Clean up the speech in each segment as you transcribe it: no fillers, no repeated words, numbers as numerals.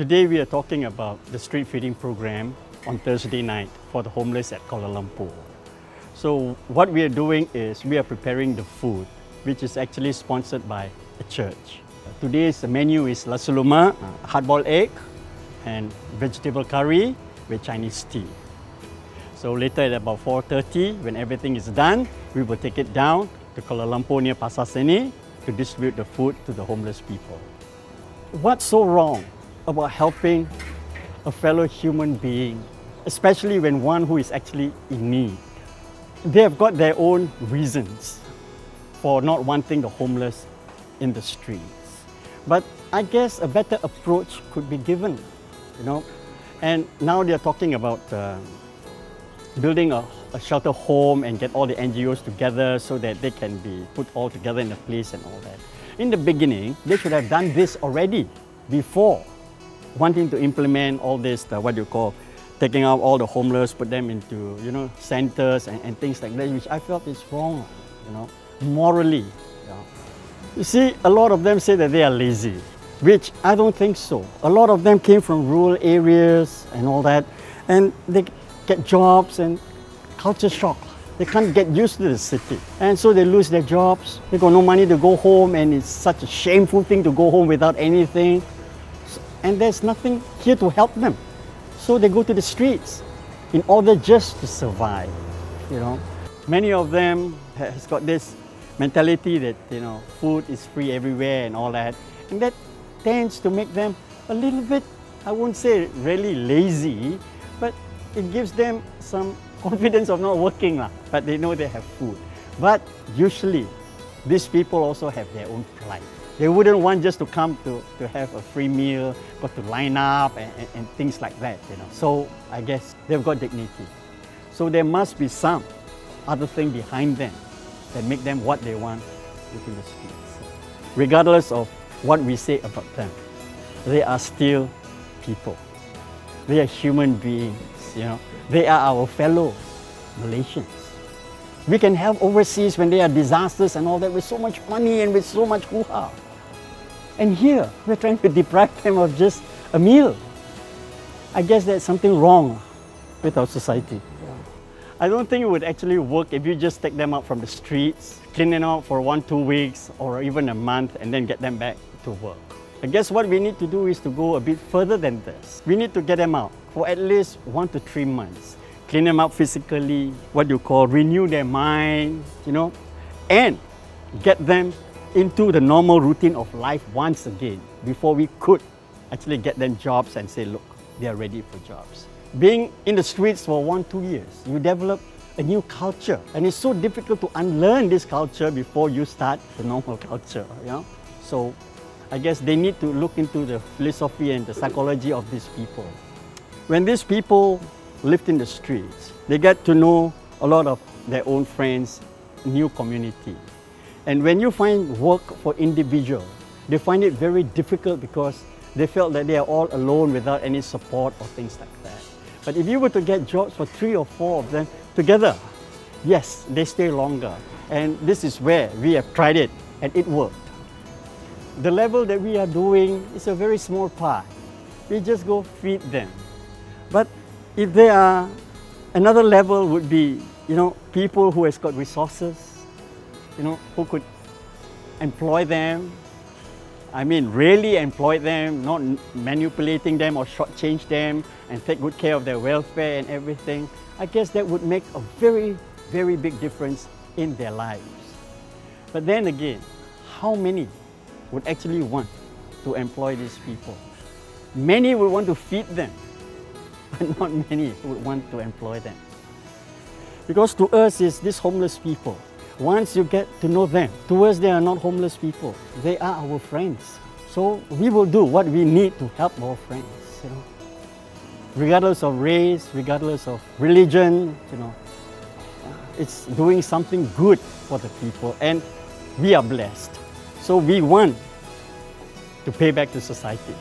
Today we are talking about the street feeding program on Thursday night for the homeless at Kuala Lumpur. So what we are doing is we are preparing the food, which is actually sponsored by a church. Today's menu is nasi lemak, hard-boiled egg, and vegetable curry with Chinese tea. So later at about 4:30, when everything is done, we will take it down to Kuala Lumpur near Pasar Seni to distribute the food to the homeless people. What's so wrong about helping a fellow human being, especially when one who is actually in need? They have got their own reasons for not wanting the homeless in the streets. But I guess a better approach could be given, And now they are talking about building a shelter home and get all the NGOs together so that they can be put all together in a place and all that. In the beginning, they should have done this already before wanting to implement all this, taking out all the homeless, put them into, centers and things like that, which I felt is wrong, morally. You see, a lot of them say that they are lazy, which I don't think so. A lot of them came from rural areas and all that, and they get jobs and culture shock. They can't get used to the city. And so they lose their jobs. They got no money to go home, and it's such a shameful thing to go home without anything. And there's nothing here to help them. So they go to the streets in order just to survive, Many of them has got this mentality that, food is free everywhere and all that. And that tends to make them a little bit, I won't say really lazy, but it gives them some confidence of not working, but they know they have food. But usually, these people also have their own pride. They wouldn't want just to come to have a free meal, but to line up and things like that, So I guess they've got dignity. So there must be some other thing behind them that make them what they want within the streets. Regardless of what we say about them, they are still people. They are human beings, They are our fellow Malaysians. We can help overseas when there are disasters and all that with so much money and with so much hoo-ha. And here, we're trying to deprive them of just a meal. I guess there's something wrong with our society. I don't think it would actually work if you just take them out from the streets, clean them out for 1-2 weeks or even a month and then get them back to work. I guess what we need to do is to go a bit further than this. We need to get them out for at least 1 to 3 months. Clean them up physically, renew their mind, and get them into the normal routine of life once again before we could actually get them jobs and say, look, they are ready for jobs. Being in the streets for 1-2 years, you develop a new culture, and it's so difficult to unlearn this culture before you start the normal culture, So I guess they need to look into the philosophy and the psychology of these people. When these people lived in the streets, they get to know a lot of their own friends, new community. And when you find work for individuals, they find it very difficult because they felt that they are all alone without any support or things like that. But if you were to get jobs for 3 or 4 of them together, yes, they stay longer. And this is where we have tried it and it worked. The level that we are doing is a very small part. We just go feed them. But if there are another level would be, people who has got resources, who could employ them. I mean, really employ them, not manipulating them or shortchange them and take good care of their welfare and everything. I guess that would make a very, very big difference in their lives. But then again, how many would actually want to employ these people? Many would want to feed them, but not many would want to employ them. Because to us, it's these homeless people. Once you get to know them, to us they are not homeless people. They are our friends. So we will do what we need to help our friends, Regardless of race, regardless of religion, It's doing something good for the people, and we are blessed. So we want to pay back to society,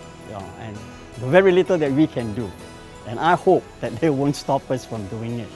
and the very little that we can do. And I hope that they won't stop us from doing it.